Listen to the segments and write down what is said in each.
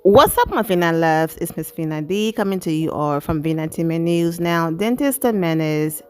What's up, my Fina loves? It's Miss Fina D coming to you all from Vina Team News. Now, dentist Menace,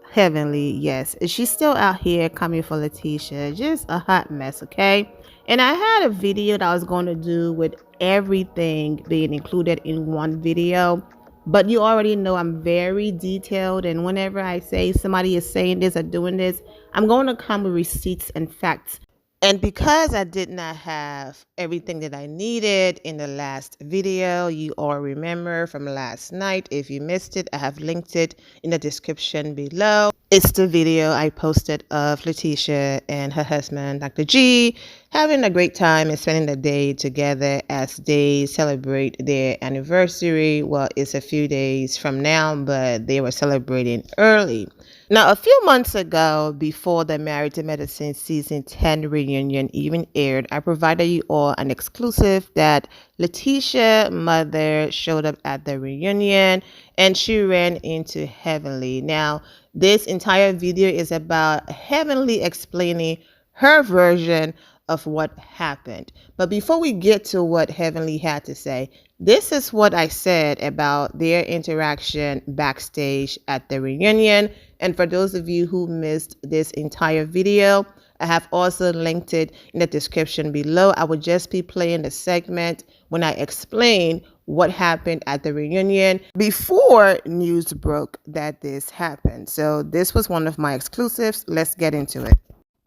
Heavenly, yes, she's still out here coming for Lateasha. Just a hot mess, okay? And I had a video that I was going to do with everything being included in one video. But you already know I'm very detailed, and whenever I say somebody is saying this or doing this, I'm going to come with receipts and facts. And because I did not have everything that I needed in the last video, you all remember from last night. If you missed it, I have linked it in the description below. It's the video I posted of Leticia and her husband, Dr. G, having a great time and spending the day together as they celebrate their anniversary. Well, it's a few days from now, but they were celebrating early. Now, a few months ago, before the Married to Medicine Season 10 reunion even aired, I provided you all an exclusive that Lateasha's mother showed up at the reunion and she ran into Heavenly. Now, this entire video is about Heavenly explaining her version of what happened. But before we get to what Heavenly had to say, this is what I said about their interaction backstage at the reunion. And for those of you who missed this entire video, I have also linked it in the description below. I will just be playing the segment when I explain what happened at the reunion before news broke that this happened. So this was one of my exclusives. Let's get into it.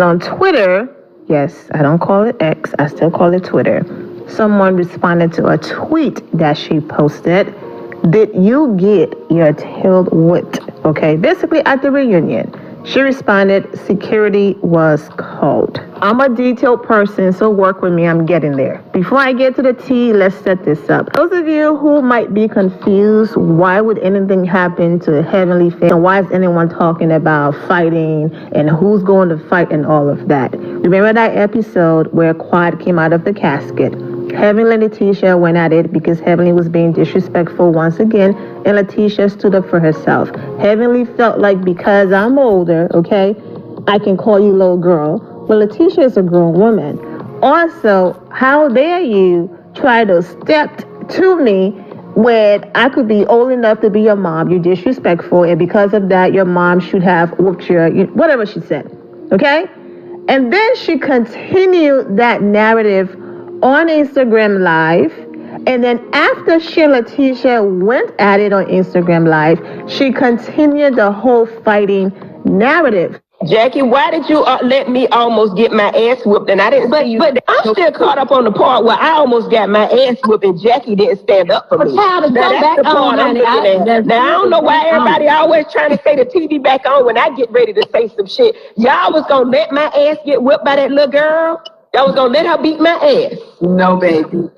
On Twitter, yes, I don't call it X, I still call it Twitter. Someone responded to a tweet that she posted. Did you get your tail whipped? Okay, basically at the reunion. She responded, security was called. I'm a detailed person, so work with me, I'm getting there. Before I get to the T, let's set this up. Those of you who might be confused, why would anything happen to Heavenly Fan? And why is anyone talking about fighting and who's going to fight and all of that? Remember that episode where Quad came out of the casket? Heavenly and Leticia went at it because Heavenly was being disrespectful once again, and Leticia stood up for herself. Heavenly felt like because I'm older, okay, I can call you little girl. Well, Leticia is a grown woman. Also, how dare you try to step to me when I could be old enough to be your mom? You're disrespectful, and because of that, your mom should have whooped your, whatever she said, okay? And then she continued that narrative on Instagram Live, and then after she and Leticia went at it on Instagram Live, she continued the whole fighting narrative. Jackie, why did you let me almost get my ass whooped? And I didn't see you. But I'm still caught up on the part where I almost got my ass whooped and Jackie didn't stand up for me. Now, that's the part I'm looking at. Now, I don't know why everybody always trying to say the TV back on when I get ready to say some shit. Y'all was going to let my ass get whipped by that little girl? Y'all was going to let her beat my ass? No, baby.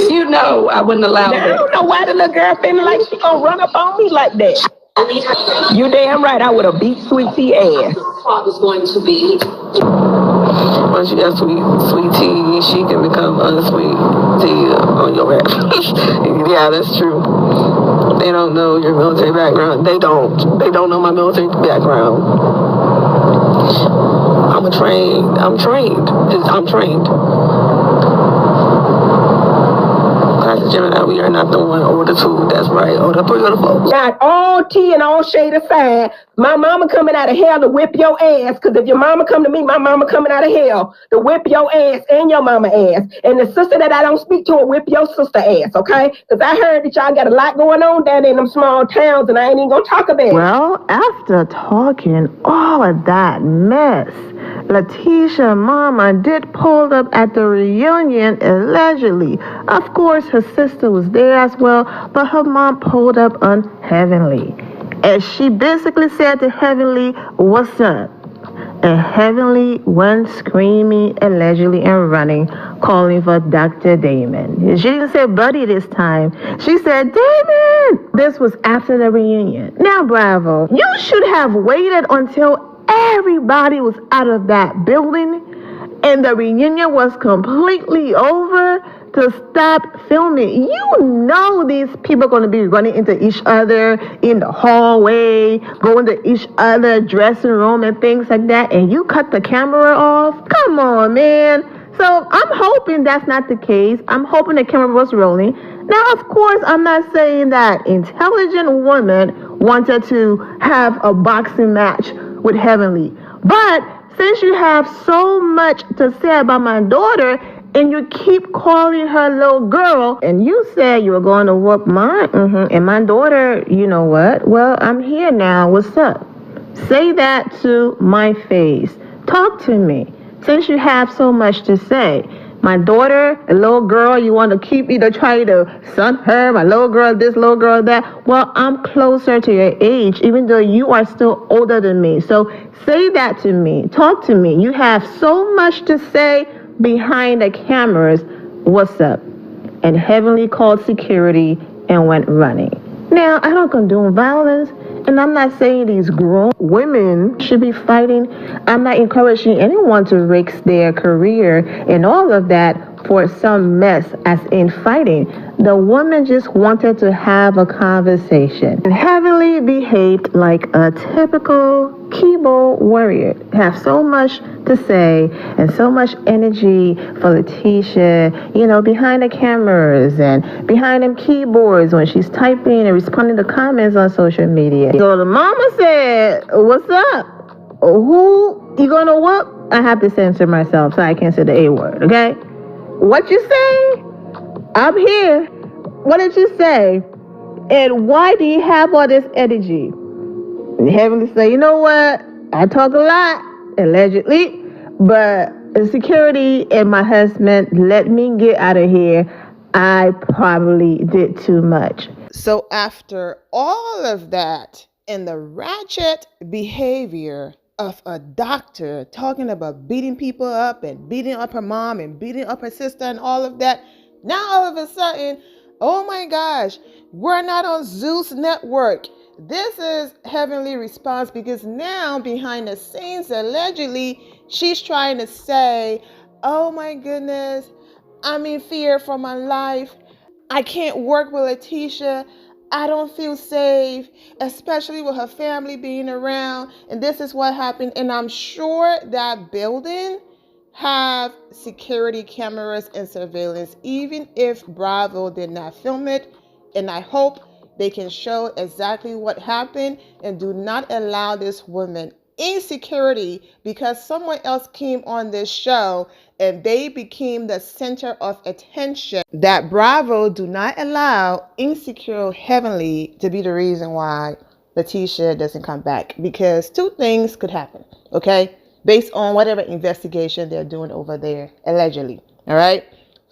You know I wouldn't allow that. I don't know why the little girl feeling like she gonna run up on me like that. You damn right, I would have beat Sweet Tea ass. Was going to be. Once you got sweet tea, she can become unsweet tea on your ass. Yeah, that's true. They don't know your military background. They don't know my military background. I'm trained. Gemini, we are not the one or the two. That's right. Or the three or the four. Got all tea and all shade aside. My mama coming out of hell to whip your ass. Because if your mama come to me, my mama coming out of hell to whip your ass and your mama ass. And the sister that I don't speak to will whip your sister ass, okay? Because I heard that y'all got a lot going on down there in them small towns, and I ain't even gonna talk about it. Well, after talking all of that mess, Lateasha mama did pull up at the reunion allegedly. Of course, her sister was there as well, but her mom pulled up on Heavenly. And she basically said to Heavenly, what's up? And Heavenly went screaming, allegedly, and running, calling for Dr. Damon. She didn't say Buddy this time. She said, Damon! This was after the reunion. Now, Bravo, you should have waited until everybody was out of that building and the reunion was completely over to stop filming. You know these people are going to be running into each other in the hallway, going to each other dressing room and things like that, and you cut the camera off? Come on, man. So I'm hoping that's not the case. I'm hoping the camera was rolling. Now, of course, I'm not saying that intelligent woman wanted to have a boxing match with Heavenly. But since you have so much to say about my daughter and you keep calling her little girl, and you said you were going to whoop mine, and my daughter, you know what? Well, I'm here now. What's up? Say that to my face. Talk to me. Since you have so much to say, my daughter, a little girl, you want to keep me to try to son her, my little girl this, little girl that. Well, I'm closer to your age, even though you are still older than me. So say that to me. Talk to me. You have so much to say behind the cameras. What's up? And Heavenly called security and went running. Now, I don't condone violence, and I'm not saying these grown women should be fighting. I'm not encouraging anyone to risk their career and all of that for some mess as in fighting. The woman just wanted to have a conversation. And Heavenly behaved like a typical keyboard warrior. Have so much to say and so much energy for Leticia, behind the cameras and behind them keyboards when she's typing and responding to comments on social media. So the mama said, what's up? Who you gonna whoop? I have to censor myself so I can't say the A word, okay? What you say? I'm here. What did you say? And why do you have all this energy? And Heavenly say, you know what? I talk a lot, allegedly, but the security and my husband let me get out of here. I probably did too much. So after all of that and the ratchet behavior of a doctor talking about beating people up and beating up her mom and beating up her sister and all of that, now all of a sudden, oh my gosh, we're not on Zeus Network. This is Heavenly response because now behind the scenes, allegedly, she's trying to say, oh my goodness, I'm in fear for my life. I can't work with Lateasha. I don't feel safe, especially with her family being around. And this is what happened. And I'm sure that building have security cameras and surveillance, even if Bravo did not film it. And I hope they can show exactly what happened and do not allow this woman insecurity because someone else came on this show and they became the center of attention. That Bravo do not allow insecure Heavenly to be the reason why Leticia doesn't come back, because two things could happen, okay, based on whatever investigation they're doing over there, allegedly. All right,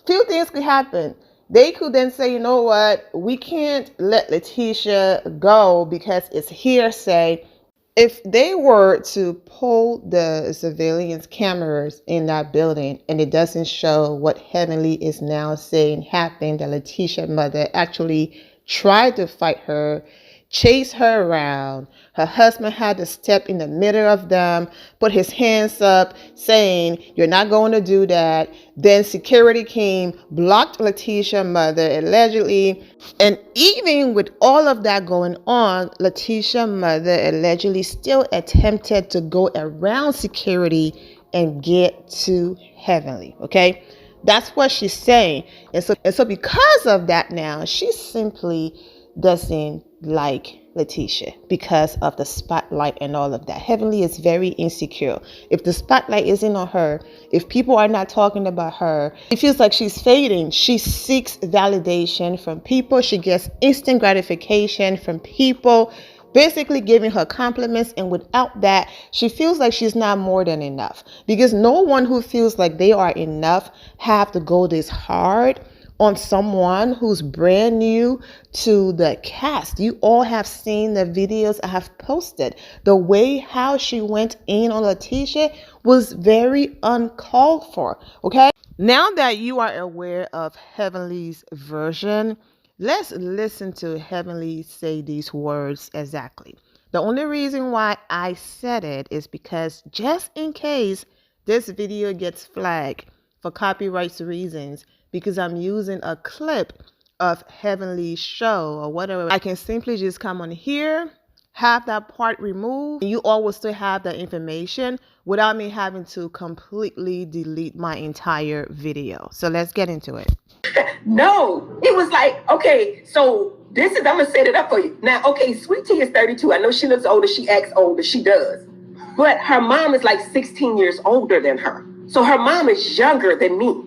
few things could happen. They could then say, you know what, we can't let Leticia go because it's hearsay. If they were to pull the surveillance cameras in that building and it doesn't show what Heavenly is now saying happened, that Leticia's mother actually tried to fight her, chase her around. Her husband had to step in the middle of them, put his hands up, saying, you're not going to do that. Then security came, blocked Leticia's mother, allegedly. And even with all of that going on, Leticia's mother allegedly still attempted to go around security and get to Heavenly, okay? That's what she's saying. And so because of that now, she simply doesn't like Lateasha because of the spotlight and all of that. Heavenly is very insecure. If the spotlight isn't on her, if people are not talking about her, she feels like she's fading. She seeks validation from people. She gets instant gratification from people, basically giving her compliments, and without that, she feels like she's not more than enough, because no one who feels like they are enough have to go this hard on someone who's brand new to the cast. You all have seen the videos I have posted. The way how she went in on Lateasha was very uncalled for, okay? Now that you are aware of Heavenly's version, let's listen to Heavenly say these words exactly. The only reason why I said it is because just in case this video gets flagged for copyright reasons, because I'm using a clip of Heavenly's show or whatever, I can simply just come on here, have that part removed, and you all will still have the information without me having to completely delete my entire video. So let's get into it. No, it was like, okay, so this is, I'm gonna set it up for you. Now, okay, Sweet Tea is 32. I know she looks older, she acts older, she does. But her mom is like 16 years older than her. So her mom is younger than me.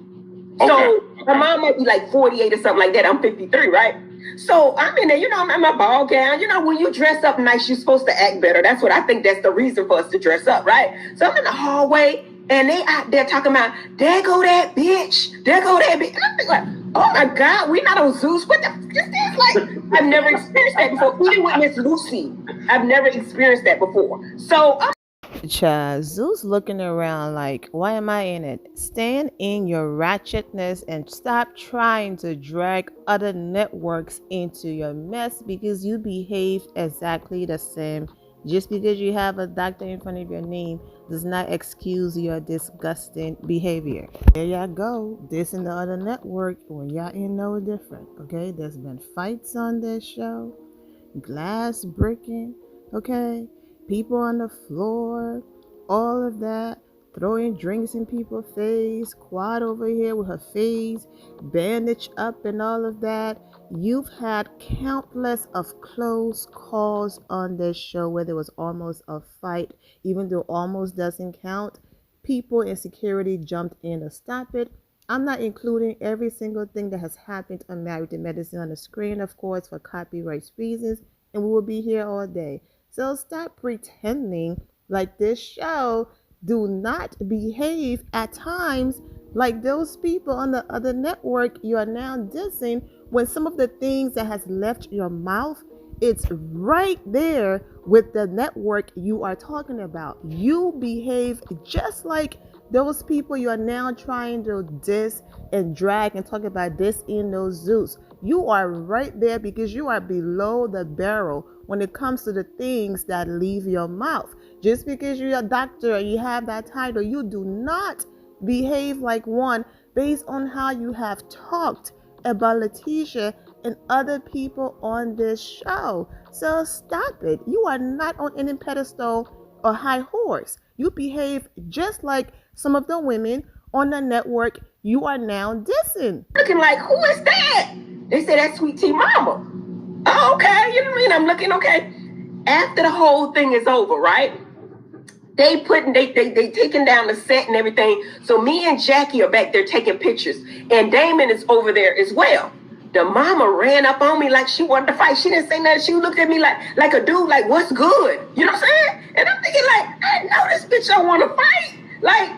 Okay. So her mom might be like 48 or something like that. I'm 53, right? So I'm in there, you know, I'm in my ball gown. You know, when you dress up nice, you're supposed to act better. That's what I think that's the reason for us to dress up, right? So I'm in the hallway and they out there talking about, there go that bitch, there go that bitch. And I'm thinking like, oh my God, we not on Zeus. What the f is this? Like, I've never experienced that before. Even with Miss Lucy, I've never experienced that before. So Child, Zeus looking around like, why am I in it? Stand in your ratchetness and stop trying to drag other networks into your mess because you behave exactly the same. Just because you have a doctor in front of your name does not excuse your disgusting behavior. There y'all go. This and the other network, when y'all ain't no different. Okay, there's been fights on this show, glass breaking, okay, people on the floor, all of that, throwing drinks in people's face, Quad over here with her face bandaged up and all of that. You've had countless of close calls on this show where there was almost a fight, even though almost doesn't count. People in security jumped in to stop it. I'm not including every single thing that has happened on Married to Medicine on the screen, of course, for copyright reasons, and we will be here all day. So stop pretending like this show do not behave at times like those people on the other network you are now dissing, when some of the things that has left your mouth, it's right there with the network you are talking about. You behave just like those people you are now trying to diss and drag and talk about this in those Zeus. You are right there because you are below the barrel when it comes to the things that leave your mouth. Just because you're a doctor and you have that title, you do not behave like one based on how you have talked about Lateasha and other people on this show. So stop it. You are not on any pedestal or high horse. You behave just like some of the women on the network you are now dissing. Looking like, who is that? They said that's Sweet Tea Mama. Oh, okay, you know what I mean? I'm looking, okay. After the whole thing is over, right? They taking down the set and everything. So me and Jackie are back there taking pictures. And Damon is over there as well. The mama ran up on me like she wanted to fight. She didn't say nothing. She looked at me like a dude, like, what's good? You know what I'm saying? And I'm thinking like, I know this bitch don't want to fight. Like,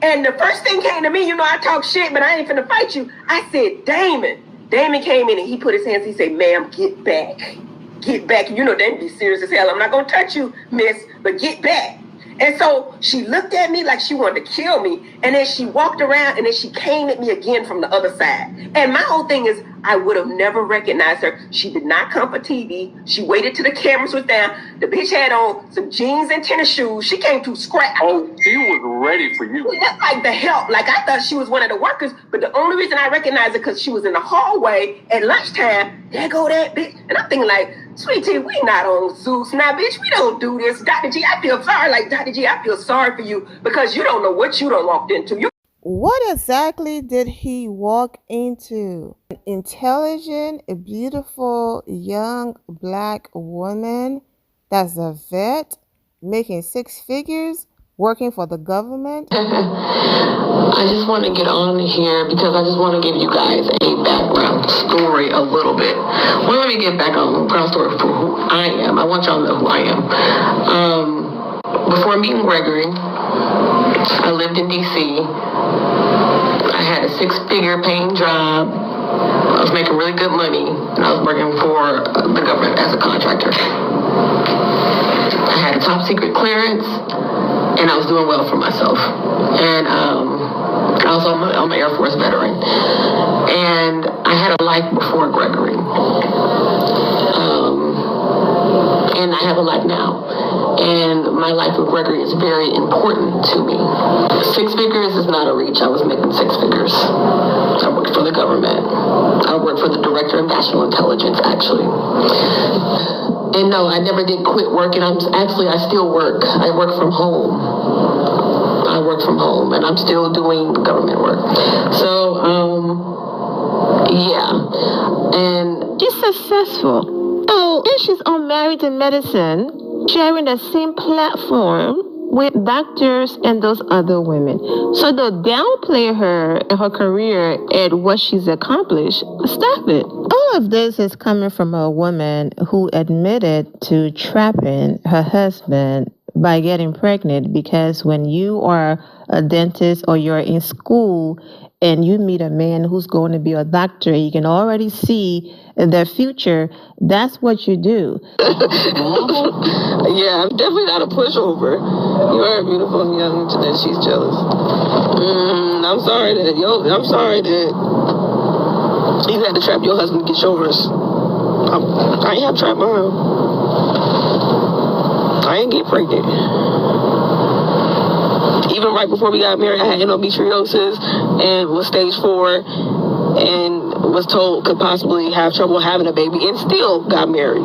and the first thing came to me, you know, I talk shit, but I ain't finna fight you. I said, Damon. Damon came in and he put his hands, he said, ma'am, get back. Get back. You know, they'd be serious as hell. I'm not gonna touch you, miss, but get back. And so she looked at me like she wanted to kill me. And then she walked around and then she came at me again from the other side. And my whole thing is, I would have never recognized her. She did not come for TV. She waited till the cameras was down. The bitch had on some jeans and tennis shoes. She came to scrap. Oh, she was ready for you. That's like the help. Like I thought she was one of the workers, but the only reason I recognized her because she was in the hallway at lunchtime. There go that bitch. And I'm thinking like, Sweet Tea, we not on Zeus. Now, bitch, we don't do this. Dr. G, I feel sorry. Like, Dr. G, I feel sorry for you because you don't know what you done walked into. What exactly did he walk into? An intelligent, beautiful, young black woman that's a vet, making 6 figures, working for the government. I just want to get on here because I just want to give you guys a background story a little bit. Well, let me get back on background story for who I am. I want y'all to know who I am. Before meeting Gregory, I lived in D.C. I had a 6-figure paying job. I was making really good money, and I was working for the government as a contractor. I had a top secret clearance, and I was doing well for myself. And also I'm an Air Force veteran. And I had a life before Gregory. And I have a life now. And my life with Gregory is very important to me. 6 figures is not a reach. I was making 6 figures. I worked for the government. I worked for the Director of National Intelligence, actually. And no, I never did quit working. I still work. I work from home. work from home, and I'm still doing government work. So, yeah. And she's successful. Oh, and she's on Married to Medicine, sharing the same platform with doctors and those other women. So they'll downplay her and her career and what she's accomplished. Stop it. All of this is coming from a woman who admitted to trapping her husband by getting pregnant, because when you are a dentist or you're in school and you meet a man who's going to be a doctor, you can already see their future. That's what you do. Yeah, I'm definitely not a pushover. You are beautiful and young today. She's jealous. I'm sorry that you had to trap your husband to get yours. I ain't have trapped mine. I ain't get pregnant. Even right before we got married, I had endometriosis and was stage 4 and was told could possibly have trouble having a baby, and still got married.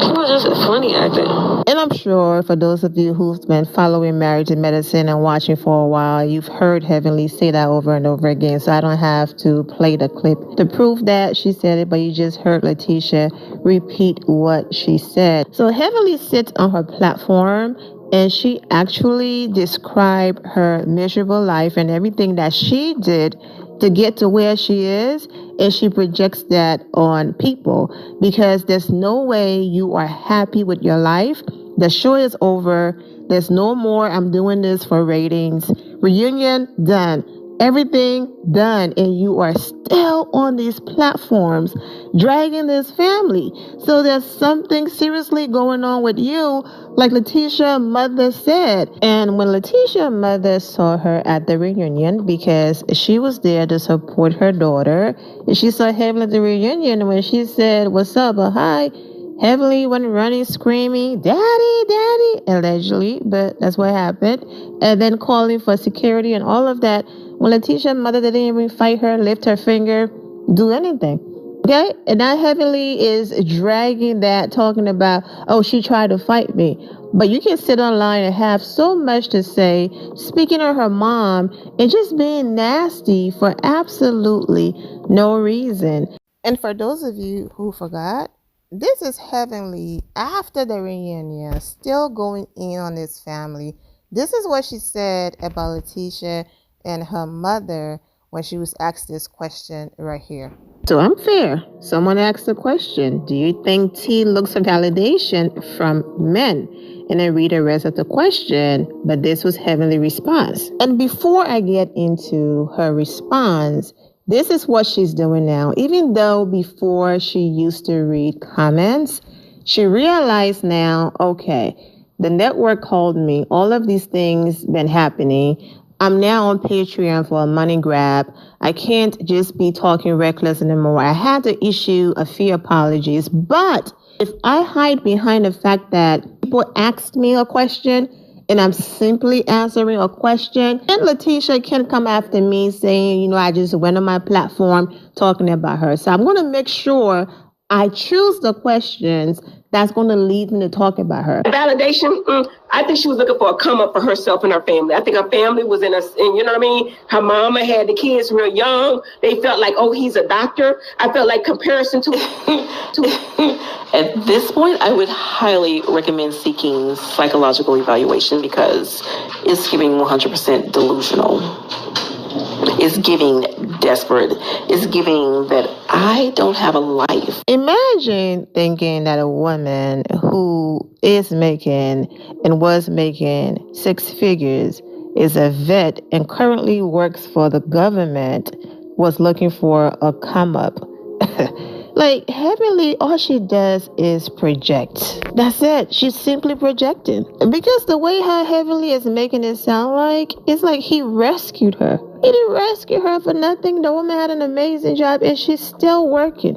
People are just funny acting. And I'm sure for those of you who've been following Married to Medicine and watching for a while, you've heard Heavenly say that over and over again. So I don't have to play the clip to prove that she said it, but you just heard Lateasha repeat what she said. So Heavenly sits on her platform and she actually described her miserable life and everything that she did to get to where she is, and she projects that on people because there's no way you are happy with your life. The show is over. There's no more I'm doing this for ratings. Reunion done. Everything done, and you are still on these platforms dragging this family. So there's something seriously going on with you, like Lateasha's mother said. And when Lateasha's mother saw her at the reunion, because she was there to support her daughter, and she saw Heavenly at the reunion, when she said, "What's up?" Or "Hi," Heavenly went running, screaming, "Daddy, Daddy," allegedly, but that's what happened. And then calling for security and all of that. When Leticia's mother didn't even fight her, lift her finger, do anything. Okay? And now Heavenly is dragging that, talking about, oh, she tried to fight me. But you can sit online and have so much to say, speaking of her mom, and just being nasty for absolutely no reason. And for those of you who forgot, this is Heavenly after the reunion, still going in on this family. This is what she said about Lateasha and her mother when she was asked this question right here. So I'm fair. Someone asked the question, do you think T looks for validation from men? And I read the rest of the question, but this was Heavenly's response. And before I get into her response, this is what she's doing now. Even though before she used to read comments, she realized now, okay, the network called me. All of these things been happening. I'm now on Patreon for a money grab. I can't just be talking reckless anymore. I had to issue a few apologies. But if I hide behind the fact that people asked me a question and I'm simply answering a question, then Lateasha can come after me saying, I just went on my platform talking about her. So I'm going to make sure I choose the questions that's going to lead me to talk about her. Validation, I think she was looking for a come up for herself and her family. I think her family was in you know what I mean? Her mama had the kids real young. They felt like, oh, he's a doctor. I felt like comparison to At this point, I would highly recommend seeking psychological evaluation because it's giving 100% delusional. It's giving desperate. It's giving that I don't have a life. Imagine thinking that a woman who is making and was making 6 figures, is a vet, and currently works for the government was looking for a come up. Like, Heavenly, all she does is project. That's it. She's simply projecting. Because the way how Heavenly is making it sound like, it's like he rescued her. He didn't rescue her for nothing. The woman had an amazing job and she's still working.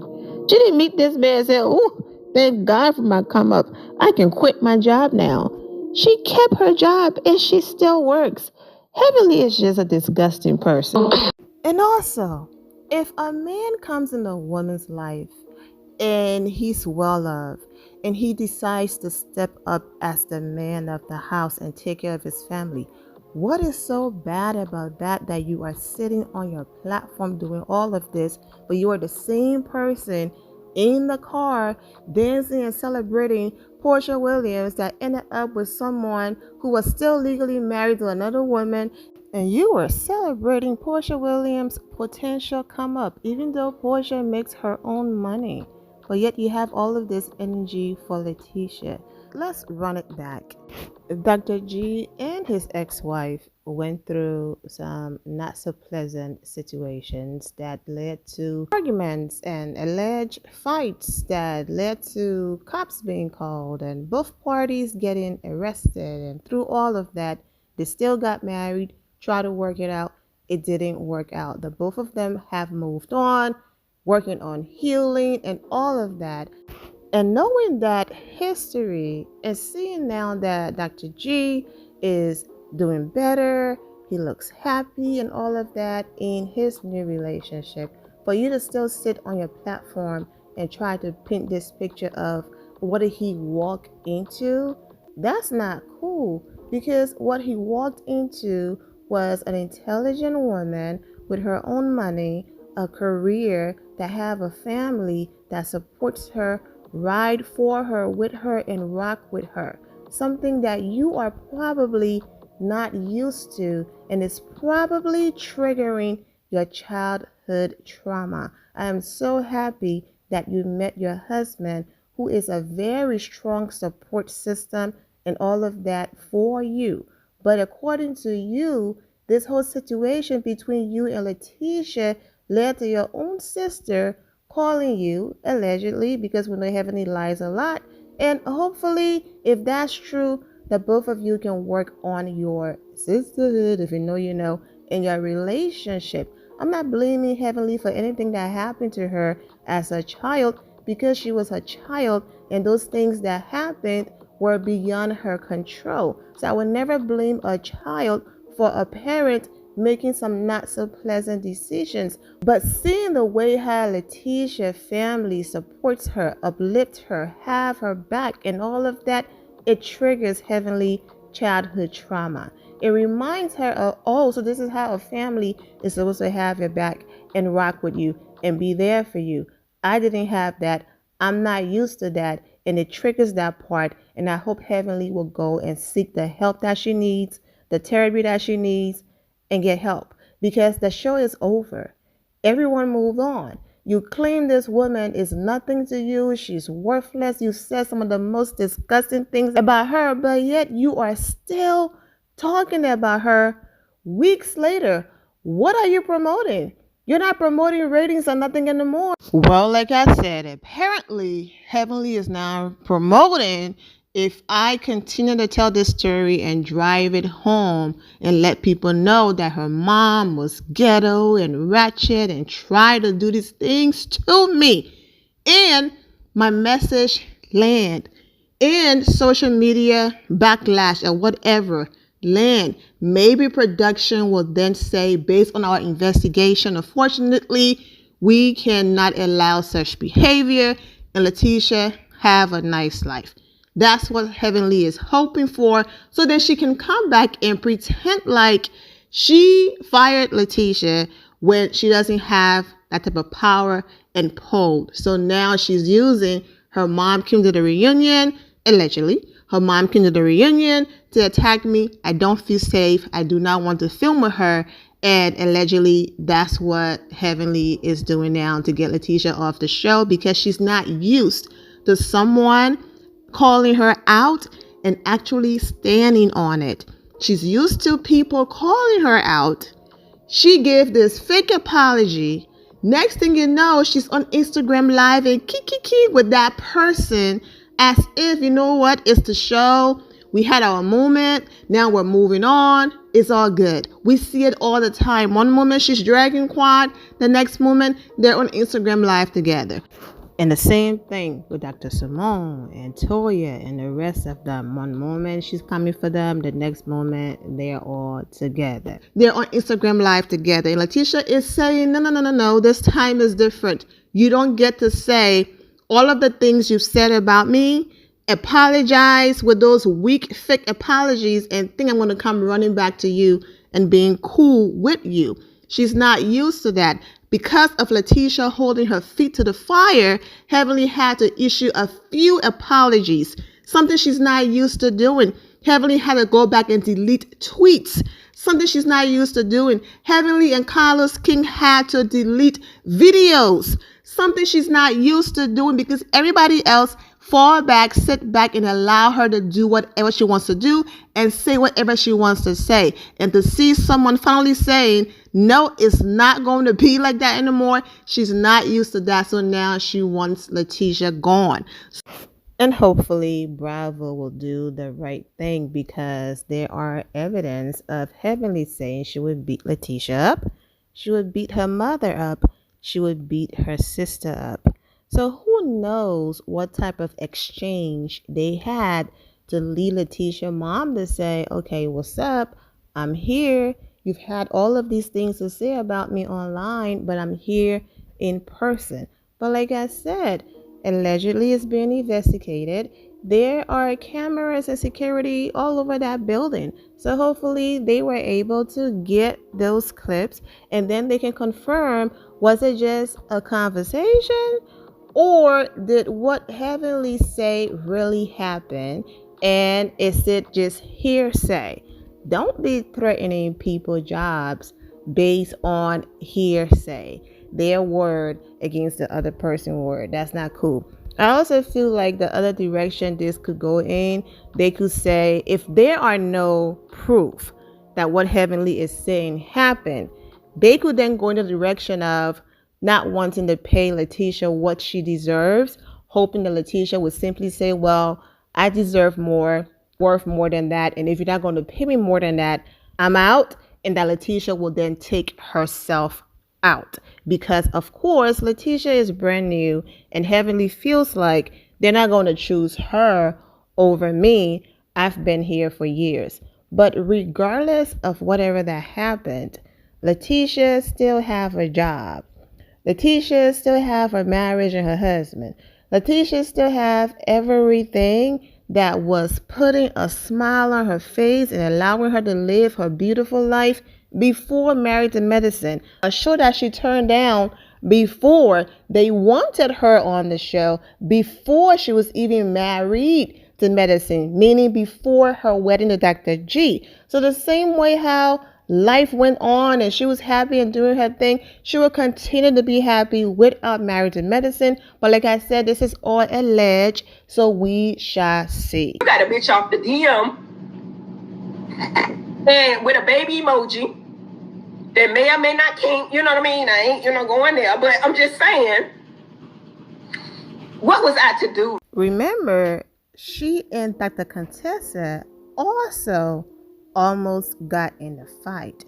She didn't meet this man and say, oh, thank God for my come up. I can quit my job now. She kept her job and she still works. Heavenly is just a disgusting person. And also, if a man comes in a woman's life and he's well loved and he decides to step up as the man of the house and take care of his family. What is so bad about that you are sitting on your platform doing all of this, but you are the same person in the car dancing and celebrating Portia Williams that ended up with someone who was still legally married to another woman, and you were celebrating Portia Williams' potential come up, even though Portia makes her own money. But yet you have all of this energy for Leticia. Let's run it back. Dr. G and his ex-wife went through some not so pleasant situations that led to arguments and alleged fights that led to cops being called and both parties getting arrested. And through all of that, they still got married, tried to work it out. It didn't work out. The both of them have moved on, working on healing and all of that. And knowing that history and seeing now that Dr. G is doing better, he looks happy and all of that in his new relationship, for you to still sit on your platform and try to paint this picture of what did he walk into, that's not cool, because what he walked into was an intelligent woman with her own money, a career, that have a family that supports her, ride for her, with her, and rock with her. Something that you are probably not used to, and is probably triggering your childhood trauma. I am so happy that you met your husband, who is a very strong support system and all of that for you. But according to you, this whole situation between you and Lateasha led to your own sister calling you, allegedly, because we don't have any lies a lot. And hopefully, if that's true, that both of you can work on your sisterhood, if you know, you know, in your relationship. I'm not blaming Heavenly for anything that happened to her as a child, because she was a child and those things that happened were beyond her control. So I would never blame a child for a parent making some not so pleasant decisions. But seeing the way how Leticia family supports her, uplifts her, have her back, and all of that, it triggers Heavenly childhood trauma. It reminds her of, oh, so this is how a family is supposed to have your back and rock with you and be there for you. I didn't have that. I'm not used to that. And it triggers that part. And I hope Heavenly will go and seek the help that she needs, the therapy that she needs, and get help, because the show is over. Everyone moved on. You claim this woman is nothing to you. She's worthless. You said some of the most disgusting things about her, but yet you are still talking about her weeks later. What are you promoting? You're not promoting ratings or nothing anymore. Well, like I said, apparently Heavenly is now promoting, if I continue to tell this story and drive it home and let people know that her mom was ghetto and ratchet and tried to do these things to me, and my message land, and social media backlash or whatever land, maybe production will then say, based on our investigation, unfortunately, we cannot allow such behavior, and Leticia have a nice life. That's what Heavenly is hoping for, so that she can come back and pretend like she fired Lateasha when she doesn't have that type of power and pull. So now she's using her mom came to the reunion, allegedly. Her mom came to the reunion to attack me. I don't feel safe. I do not want to film with her. And allegedly, that's what Heavenly is doing now to get Lateasha off the show, because she's not used to someone calling her out and actually standing on it. She's used to people calling her out. She gave this fake apology. Next thing you know, she's on Instagram Live and kiki with that person, as if, you know what, it's the show. We had our moment. Now we're moving on. It's all good. We see it all the time. One moment she's dragging Quad. The next moment they're on Instagram Live together. And the same thing with Dr. Simone and Toya and the rest of them. One moment she's coming for them, the next moment they're all together. They're on Instagram Live together. And Leticia is saying, no, this time is different. You don't get to say all of the things you've said about me, apologize with those weak, fake apologies, and think I'm going to come running back to you and being cool with you. She's not used to that. Because of Lateasha holding her feet to the fire, Heavenly had to issue a few apologies, something she's not used to doing. Heavenly had to go back and delete tweets, something she's not used to doing. Heavenly and Carlos King had to delete videos, something she's not used to doing, because everybody else fall back, sit back, and allow her to do whatever she wants to do and say whatever she wants to say. And to see someone finally saying, no, it's not going to be like that anymore, she's not used to that. So now she wants Lateasha gone. And hopefully Bravo will do the right thing, because there are evidence of Heavenly saying she would beat Lateasha up, she would beat her mother up, she would beat her sister up. So who knows what type of exchange they had to lead Lateasha's mom to say, okay, what's up? I'm here. You've had all of these things to say about me online, but I'm here in person. But like I said, allegedly it's being investigated. There are cameras and security all over that building. So hopefully they were able to get those clips, and then they can confirm, was it just a conversation, or did what Heavenly say really happen, and is it just hearsay? Don't be threatening people jobs based on hearsay, their word against the other person's word. That's not cool. I also feel like the other direction this could go in, they could say, if there are no proof that what Heavenly is saying happened, they could then go in the direction of not wanting to pay Lateasha what she deserves, hoping that Lateasha would simply say, well, I deserve more, worth more than that, and if you're not going to pay me more than that, I'm out. And that Lateasha will then take herself out, because of course Lateasha is brand new, and Heavenly feels like they're not going to choose her over me. I've been here for years. But regardless of whatever that happened, Lateasha still have a job. Leticia still have her marriage and her husband. Leticia still have everything that was putting a smile on her face and allowing her to live her beautiful life before Married to Medicine, a show that she turned down before they wanted her on the show, before she was even married to Medicine, meaning before her wedding to Dr. G. So the same way how life went on and she was happy and doing her thing, she will continue to be happy without Married to Medicine. But like I said, this is all alleged, so we shall see. You got a bitch off the DM and with a baby emoji that may or may not can't, you know what I mean? I ain't, going there, but I'm just saying, what was I to do? Remember, she and Dr. Contessa also almost got in a fight.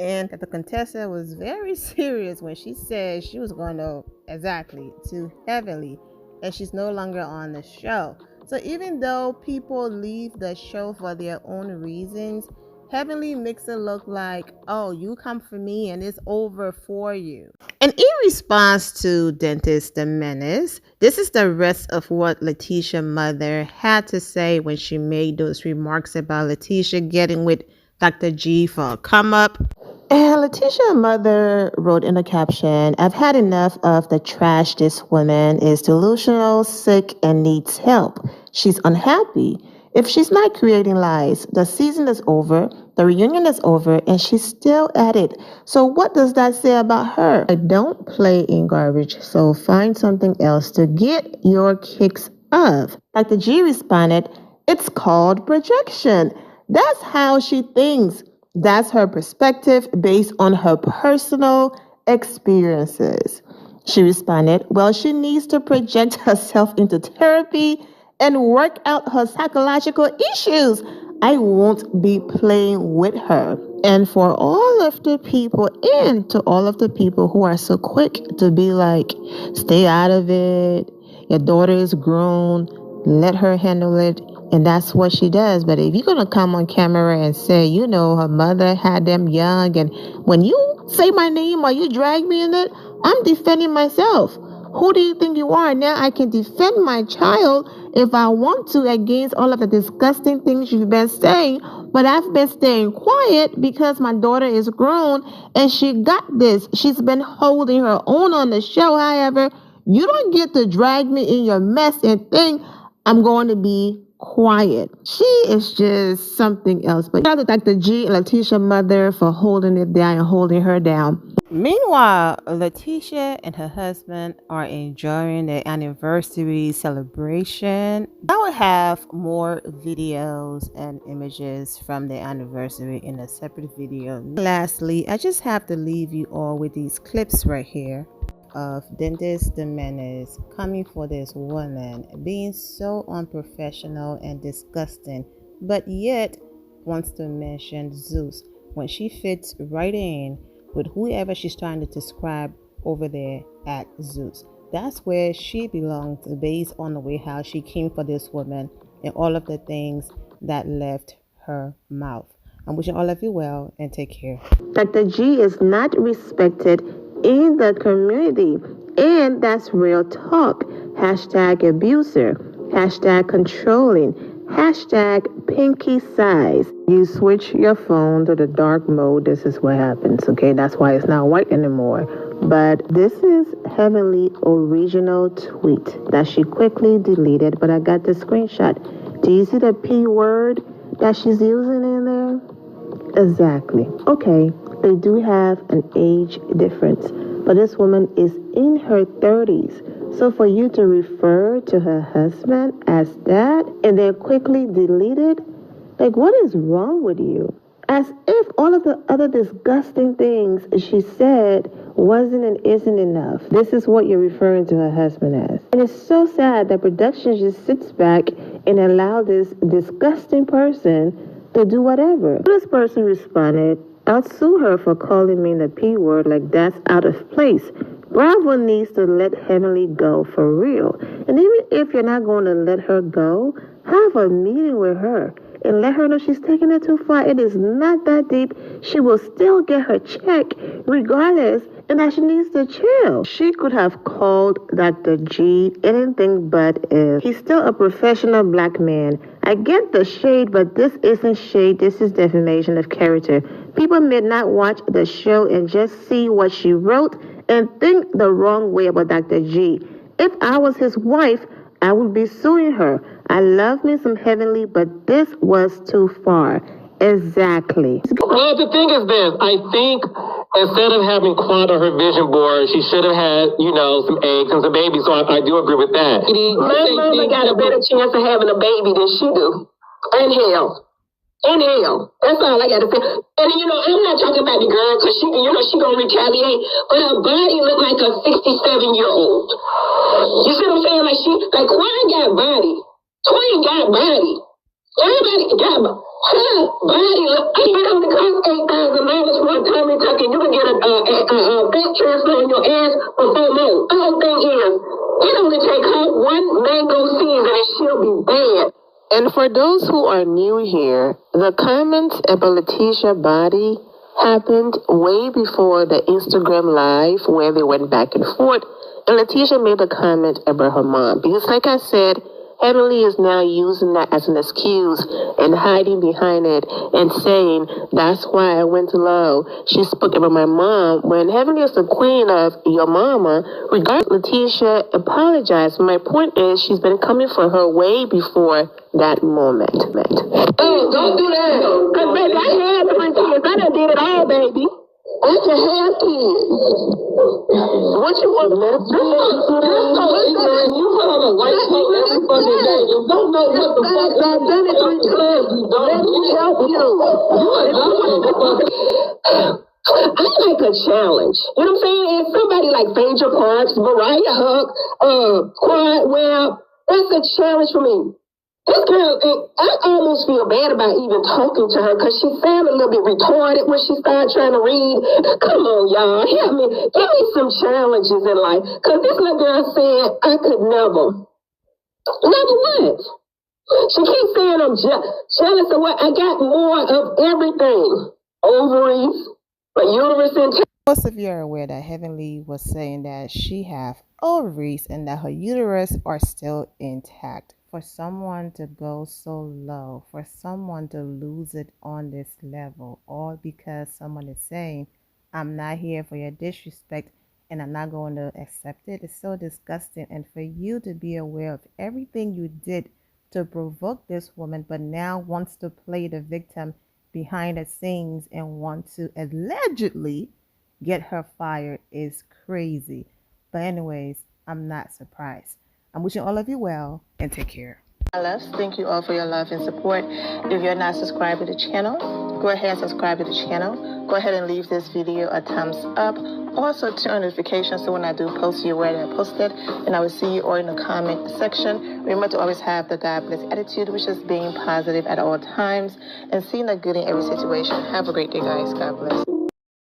And Dr. Contessa was very serious when she said she was going to to Heavenly, and she's no longer on the show. So even though people leave the show for their own reasons, Heavenly makes it look like, oh, you come for me and it's over for you. And in response to Dentist the Menace, this is the rest of what Leticia's mother had to say when she made those remarks about Leticia getting with Dr. G for a come up. And Leticia's mother wrote in the caption, I've had enough of the trash. This woman is delusional, sick, and needs help. She's unhappy. If she's not creating lies, the season is over, the reunion is over, and she's still at it. So what does that say about her? I don't play in garbage, so find something else to get your kicks of. Dr. G responded, it's called projection. That's how she thinks. That's her perspective based on her personal experiences. She responded, well, she needs to project herself into therapy and work out her psychological issues. I won't be playing with her. And for all of the people, and to all of the people who are so quick to be like, stay out of it, your daughter is grown, let her handle it. And that's what she does. But if you're going to come on camera and say, her mother had them young, and when you say my name or you drag me in it, I'm defending myself. Who do you think you are? Now I can defend my child if I want to against all of the disgusting things you've been saying, but I've been staying quiet because my daughter is grown and she got this. She's been holding her own on the show. However, you don't get to drag me in your mess and think I'm going to be quiet. She is just something else. But shout out to Dr. G and Lateasha mother for holding it down and holding her down. Meanwhile, Leticia and her husband are enjoying their anniversary celebration. I will have more videos and images from their anniversary in a separate video. Lastly, I just have to leave you all with these clips right here of Dentist the Menace coming for this woman, being so unprofessional and disgusting, but yet wants to mention Zeus when she fits right in with whoever she's trying to describe over there at Zeus. That's where she belongs based on the way how she came for this woman and all of the things that left her mouth. I'm wishing all of you well and take care. Dr. G is not respected in the community, and that's real talk. Hashtag abuser, hashtag controlling, hashtag pinky size. You switch your phone to the dark mode, this is what happens, okay? That's why it's not white anymore. But this is Heavenly original tweet that she quickly deleted, but I got the screenshot. Do you see the P word that she's using in there? Exactly. Okay, they do have an age difference, but this woman is in her 30s. So for you to refer to her husband as that and then quickly delete it, like what is wrong with you? As if all of the other disgusting things she said wasn't and isn't enough. This is what you're referring to her husband as. And it's so sad that production just sits back and allow this disgusting person to do whatever. This person responded, I'll sue her for calling me the P word, like that's out of place. Bravo needs to let Heavenly go for real. And even if you're not going to let her go, have a meeting with her and let her know she's taking it too far. It is not that deep. She will still get her check regardless, and that she needs to chill. She could have called Dr. G anything but if. He's still a professional black man. I get the shade, but this isn't shade. This is defamation of character. People may not watch the show and just see what she wrote and think the wrong way about Dr. G. If I was his wife, I would be suing her. I love me some Heavenly, but this was too far. Exactly. Well, the thing is this. I think instead of having Quad on her vision board, she should have had, some eggs and some babies. So I do agree with that. My mama got a better chance of having a baby than she do. Inhale. Inhale. That's all I got to say. And, I'm not talking about the girl because she going to retaliate. But her body look like a 67-year-old. You see what I'm saying? Like Quad got body. Twin got body. Everybody got body. Her body look. I heard on the cost $8,000 for a tummy tuck, and you can get a fat transfer on your ass for 4 more. The whole thing is, it only take her one mango season and she'll be bad. And for those who are new here, the comments about Leticia body happened way before the Instagram live where they went back and forth. And Leticia made a comment about her mom. Because like I said, Heavenly is now using that as an excuse and hiding behind it and saying, that's why I went low. She spoke about my mom. When Heavenly is the queen of your mama, regardless, Leticia apologized. My point is she's been coming for her way before that moment. Oh, don't do that. Because, baby, I had 3 kids. I done did it all, baby. I can have kids. What you want? You're so ignorant. You put on a white coat every fucking day. You don't know what the fuck. I've done it 3 times. Let me help you. You are not. I like a challenge. You know what I'm saying? And somebody like Phaedra Parks, Mariah Huck, Quad Webb, that's a challenge for me. This girl, I almost feel bad about even talking to her because she sounded a little bit retarded when she started trying to read. Come on, y'all. Help me. Give me some challenges in life. Because this little girl said I could never. Never what? She keeps saying I'm jealous of what? I got more of everything. Ovaries, a uterus and Most of you are aware that Heavenly was saying that she have ovaries and that her uterus are still intact. For someone to go so low, for someone to lose it on this level, all because someone is saying, I'm not here for your disrespect and I'm not going to accept it, is so disgusting. And for you to be aware of everything you did to provoke this woman, but now wants to play the victim behind the scenes and want to allegedly get her fired is crazy. But anyways, I'm not surprised. I'm wishing all of you well and take care. My loves, thank you all for your love and support. If you're not subscribed to the channel, go ahead and subscribe to the channel. Go ahead and leave this video a thumbs up. Also turn on notifications so when I do post, you're aware that I posted. And I will see you all in the comment section. Remember to always have the God bless attitude, which is being positive at all times and seeing the good in every situation. Have a great day, guys. God bless.